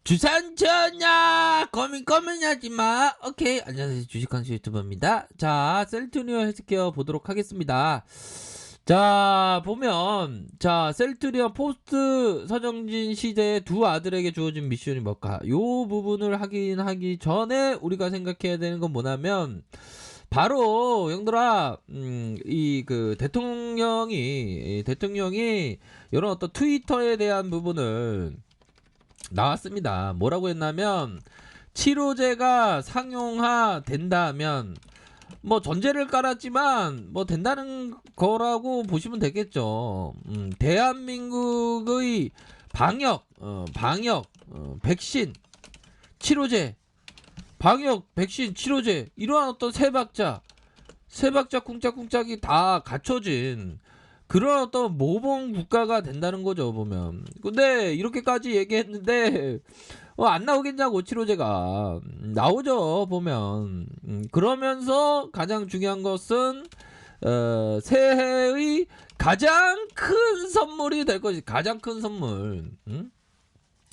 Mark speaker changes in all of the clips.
Speaker 1: 주산전야 고민하지마. 오케이, 안녕하세요, 주식강수 유튜버입니다. 자, 셀트리온 헬스케어 보도록 하겠습니다. 자, 보면 셀트리온 포스트 서정진 시대의 두 아들에게 주어진 미션이 뭘까, 요 부분을 확인하기 전에 우리가 생각해야 되는 건 뭐냐면, 바로 형들아, 대통령이 이런 어떤 트위터에 대한 부분을 나왔습니다. 뭐라고 했냐면, 치료제가 상용화 된다면, 뭐 전제를 깔았지만 뭐 된다는 거라고 보시면 되겠죠. 대한민국의 백신 치료제, 방역 백신 치료제, 이러한 어떤 세 박자 쿵짝쿵짝이 다 갖춰진 그런 어떤 모범 국가가 된다는 거죠, 보면. 근데 이렇게까지 얘기했는데 안 나오겠냐고, 치료제가. 나오죠, 보면. 그러면서 가장 중요한 것은 새해의 가장 큰 선물이 될 것이, 가장 큰 선물.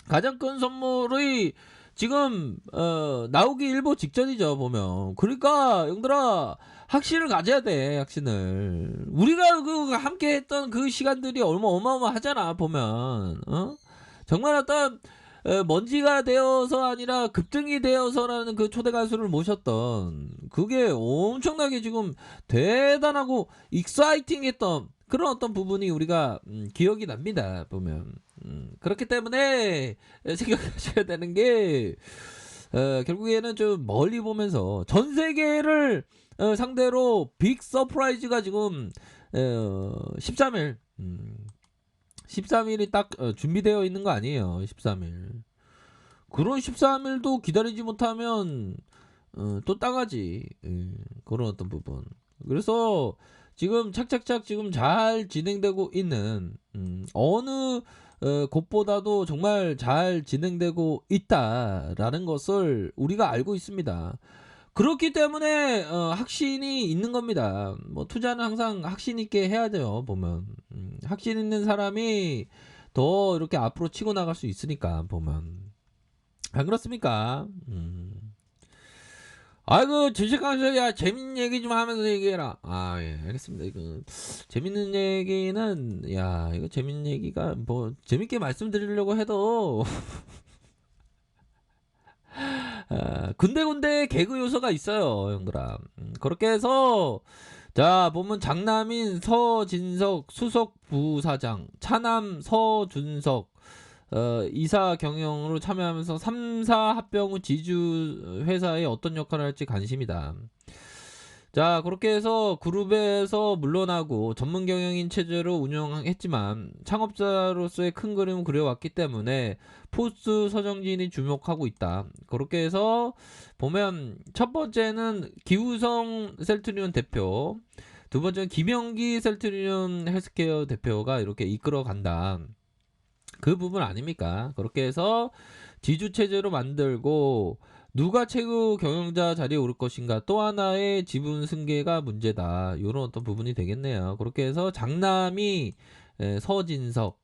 Speaker 1: 가장 큰 선물이 지금 나오기 일보 직전이죠, 보면. 그러니까 형들아, 확신을 가져야 돼, 확신을. 우리가 함께 했던 그 시간들이 어마어마하잖아, 보면. 정말 어떤 먼지가 되어서 아니라 급등이 되어서라는 그 초대 가수를 모셨던, 그게 엄청나게 지금 대단하고 익사이팅했던 그런 어떤 부분이 우리가 기억이 납니다, 보면. 그렇기 때문에 생각하셔야 되는 게, 결국에는 좀 멀리 보면서 전 세계를 상대로 빅 서프라이즈가 지금 13일 13일이 딱 준비되어 있는 거 아니에요. 13일. 그런 13일도 기다리지 못하면 또 따가지. 그런 어떤 부분. 그래서 지금 착착착 지금 잘 진행되고 있는, 어느 곳보다도 정말 잘 진행되고 있다라는 것을 우리가 알고 있습니다. 그렇기 때문에 확신이 있는 겁니다. 뭐 투자는 항상 확신 있게 해야 돼요, 보면. 확신 있는 사람이 더 이렇게 앞으로 치고 나갈 수 있으니까, 보면. 안 그렇습니까? 아이고, 주식강사야, 재밌는 얘기 좀 하면서 얘기해라. 아, 예, 알겠습니다. 이거 재밌는 얘기는, 이거 재밌는 얘기가 뭐 재밌게 말씀드리려고 해도 군데군데 개그 요소가 있어요, 형들아. 그렇게 해서, 자, 보면 장남인 서진석 수석 부사장, 차남 서준석 이사 경영으로 참여하면서 3사 합병 후 지주 회사에 어떤 역할을 할지 관심이다. 자, 그렇게 해서 그룹에서 물러나고 전문 경영인 체제로 운영했지만 창업자로서의 큰 그림을 그려왔기 때문에 포스트 서정진이 주목하고 있다. 그렇게 해서 보면, 첫 번째는 기우성 셀트리온 대표, 두 번째는 김영기 셀트리온 헬스케어 대표가 이렇게 이끌어 간다. 그 부분 아닙니까? 그렇게 해서 지주 체제로 만들고, 누가 최고 경영자 자리에 오를 것인가, 또 하나의 지분 승계가 문제다, 이런 어떤 부분이 되겠네요. 그렇게 해서 장남이 서진석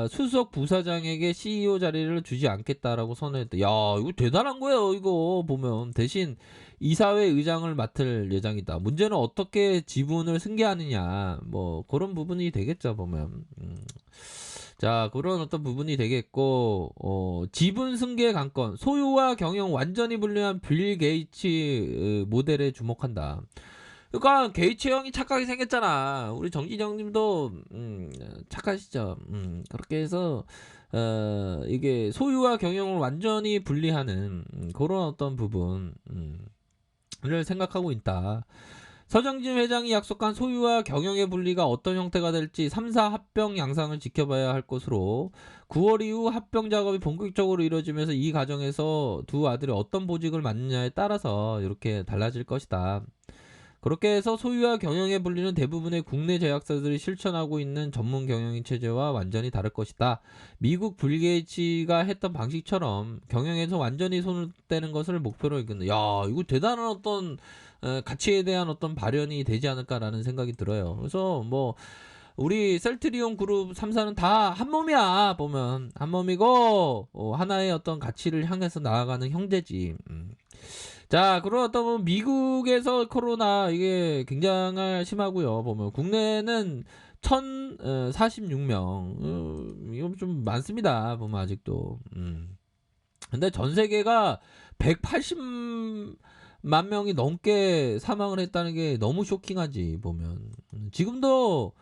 Speaker 1: 수석 부사장에게 CEO 자리를 주지 않겠다라고 선언했다. 야, 이거 대단한 거예요, 이거 보면. 대신 이사회 의장을 맡을 예정이다. 문제는 어떻게 지분을 승계하느냐, 뭐 그런 부분이 되겠죠, 보면. 자, 그런 어떤 부분이 되겠고, 지분 승계 강권, 소유와 경영 완전히 분리한 빌 게이츠 모델에 주목한다. 그러니까 게이츠 형이 착하게 생겼잖아. 우리 정진영님도 착하시죠. 그렇게 해서 이게 소유와 경영을 완전히 분리하는 그런 어떤 부분을 생각하고 있다. 서정진 회장이 약속한 소유와 경영의 분리가 어떤 형태가 될지 3사 합병 양상을 지켜봐야 할 것으로, 9월 이후 합병 작업이 본격적으로 이루어지면서 이 과정에서 두 아들이 어떤 보직을 맡느냐에 따라서 이렇게 달라질 것이다. 그렇게 해서 소유와 경영의 분리는 대부분의 국내 제약사들이 실천하고 있는 전문 경영인 체제와 완전히 다를 것이다. 미국 빌 게이츠가 했던 방식처럼 경영에서 완전히 손을 떼는 것을 목표로 이끈다. 야, 이거 대단한 어떤 가치에 대한 어떤 발현이 되지 않을까라는 생각이 들어요. 그래서 뭐 우리 셀트리온 그룹 3사는 다 한 몸이야 보면 한 몸이고 하나의 어떤 가치를 향해서 나아가는 형제지. 자, 그리고 어떤 뭐 미국에서 코로나 이게 굉장히 심하고요. 보면 국내는 1,046명. 이거 좀 많습니다. 보면 아직도. 근데 전 세계가 180만 명이 넘게 사망을 했다는 게 너무 쇼킹하지 보면. 지금도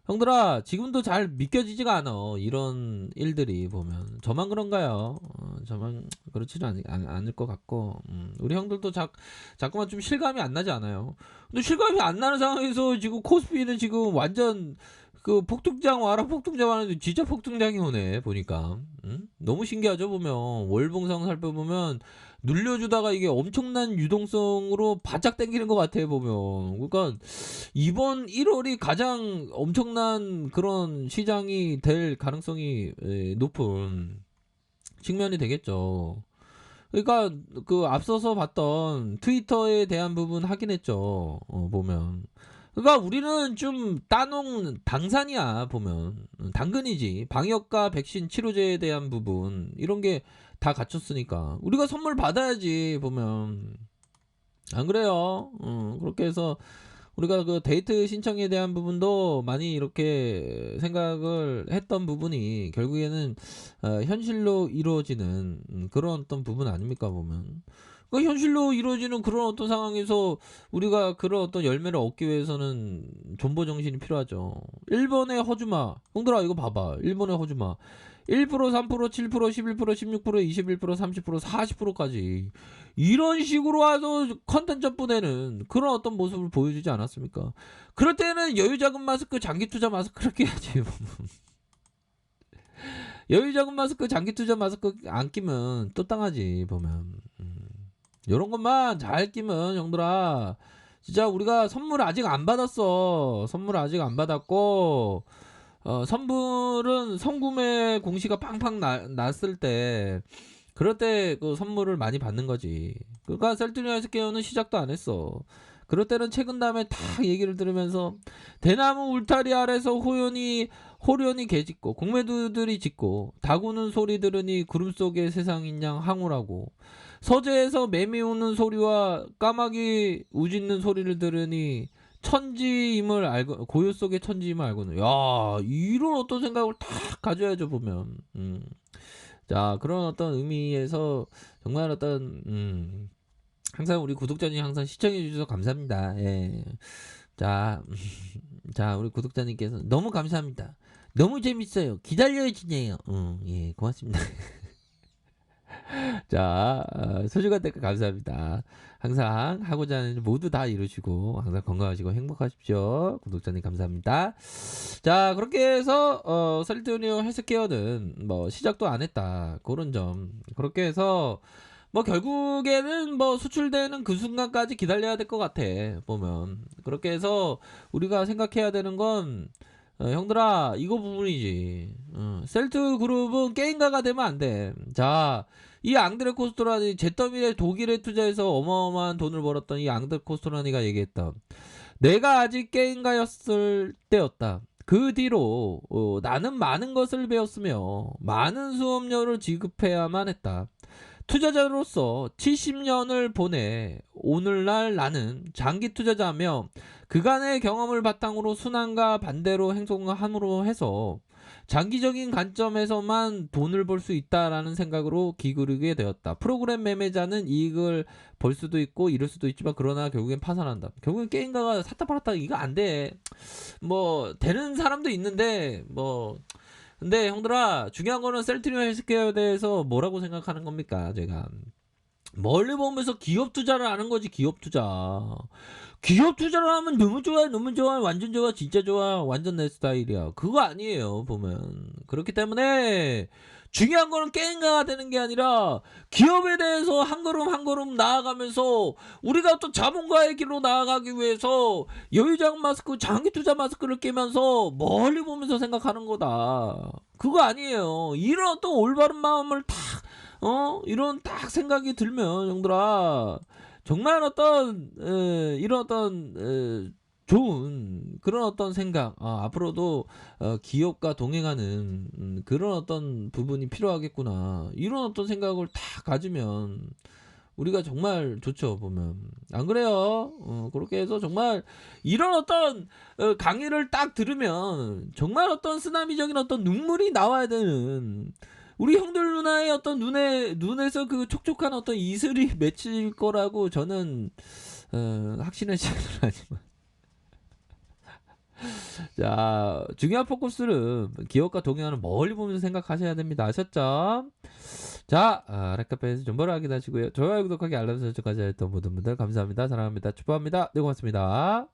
Speaker 1: 형들아 지금도 잘 믿겨지지가 않아 이런 일들이 보면. 저만 그런가요? 저만 그렇지는 않을 것 같고. 우리 형들도 자꾸만 좀 실감이 안 나지 않아요? 근데 실감이 안 나는 상황에서 지금 코스피는 지금 완전 그 폭등장 와라 폭등장 와는데 진짜 폭등장이 오네 보니까. 너무 신기하죠 보면. 월봉상 살펴보면 눌려주다가 이게 엄청난 유동성으로 바짝 당기는 것 같아 보면. 그러니까 이번 1월이 가장 엄청난 그런 시장이 될 가능성이 높은 측면이 되겠죠. 그러니까 그 앞서서 봤던 트위터에 대한 부분 확인했죠. 보면. 그러니까 우리는 좀 따놓은 당산이야 보면. 당근이지. 방역과 백신 치료제에 대한 부분 이런 게 다 갖췄으니까 우리가 선물 받아야지 보면. 안 그래요? 그렇게 해서 우리가 그 데이트 신청에 대한 부분도 많이 이렇게 생각을 했던 부분이 결국에는 현실로 이루어지는 그런 어떤 부분 아닙니까 보면. 그 현실로 이루어지는 그런 어떤 상황에서 우리가 그런 어떤 열매를 얻기 위해서는 존버 정신이 필요하죠. 일본의 허주마, 형들아 이거 봐봐. 일본의 허주마 1%, 3%, 7%, 11%, 16%, 21%, 30%, 40%까지 이런 식으로 와서 컨텐츠 보내는 그런 어떤 모습을 보여주지 않았습니까? 그럴 때는 여유자금 마스크, 장기투자 마스크를 끼야지. 여유자금 마스크, 장기투자 마스크 안 끼면 또 땅하지 보면. 요런 것만 잘 끼면 형들아 진짜 우리가 선물 아직 안 받았어. 선물 아직 안 받았고 선물은 선구매 공시가 팡팡 났을 때 그럴 때 그 선물을 많이 받는 거지. 그러니까 셀트리온 헬스케어는 시작도 안 했어. 그럴 때는 최근 다음에 다 얘기를 들으면서 대나무 울타리 아래서 호련이 개짖고 공매도들이 짖고 다구는 소리 들으니 구름 속에 세상인 양 황홀하고 서재에서 매미 우는 소리와 까마귀 우짖는 소리를 들으니 천지임을 알고 고요 속의 천지임을 알고는 야 이런 어떤 생각을 딱 가져야죠 보면. 자 그런 어떤 의미에서 정말 어떤 항상 우리 구독자님 항상 시청해 주셔서 감사합니다. 예. 자, 자 우리 구독자님께서 너무 감사합니다. 너무 재밌어요. 기다려지네요. 예 고맙습니다. 자, 소중한 댓글 감사합니다. 항상 하고자 하는 일 모두 다 이루시고 항상 건강하시고 행복하십시오. 구독자님 감사합니다. 자, 그렇게 해서 셀트리온 헬스케어는 뭐 시작도 안 했다. 그런 점. 그렇게 해서 뭐 결국에는 뭐 수출되는 그 순간까지 기다려야 될 것 같아. 보면. 그렇게 해서 우리가 생각해야 되는 건 형들아 이거 부분이지. 셀트 그룹은 게임가가 되면 안 돼. 자, 이 앙드레 코스토라니 잿더미에 독일에 투자해서 어마어마한 돈을 벌었던 이 앙드레 코스토라니가 얘기했다. 내가 아직 게임가였을 때였다. 그 뒤로 나는 많은 것을 배웠으며 많은 수업료를 지급해야만 했다. 투자자로서 70년을 보내 오늘날 나는 장기 투자자며 그간의 경험을 바탕으로 순환과 반대로 행동함으로 해서 장기적인 관점에서만 돈을 벌 수 있다라는 생각으로 기울이게 되었다. 프로그램 매매자는 이익을 벌 수도 있고 잃을 수도 있지만 그러나 결국엔 파산한다. 결국엔 게임가가 샀다 팔았다 이거 안 돼. 뭐 되는 사람도 있는데 뭐 근데 형들아 중요한 거는 셀트리온 헬스케어에 대해서 뭐라고 생각하는 겁니까? 제가 멀리 보면서 기업 투자를 하는 거지. 기업 투자. 기업 투자를 하면 너무 좋아, 너무 좋아, 완전 좋아, 진짜 좋아, 완전 내 스타일이야. 그거 아니에요 보면. 그렇기 때문에 중요한 거는 게임가가 되는 게 아니라 기업에 대해서 한 걸음 한 걸음 나아가면서 우리가 어떤 자본가의 길로 나아가기 위해서 여유자금 마스크, 장기 투자 마스크를 끼면서 멀리 보면서 생각하는 거다. 그거 아니에요. 이런 어떤 올바른 마음을 딱 이런 딱 생각이 들면 형들아 정말 어떤 이런 어떤 좋은 그런 어떤 생각, 앞으로도 기업과 동행하는 그런 어떤 부분이 필요하겠구나. 이런 어떤 생각을 다 가지면 우리가 정말 좋죠, 보면. 안 그래요? 그렇게 해서 정말 이런 어떤 강의를 딱 들으면 정말 어떤 쓰나미적인 어떤 눈물이 나와야 되는 우리 형들 누나의 어떤 눈에서 그 촉촉한 어떤 이슬이 맺힐 거라고 저는 확신하지는 않지만. 자, 중요한 포커스는 기업과 동행하는 멀리 보면서 생각하셔야 됩니다. 아셨죠? 자, 렉카페에서 정보를 확인하시고요. 좋아요, 구독하기, 알람 설정까지 했던 모든 분들 감사합니다. 사랑합니다. 축복합니다. 네, 고맙습니다.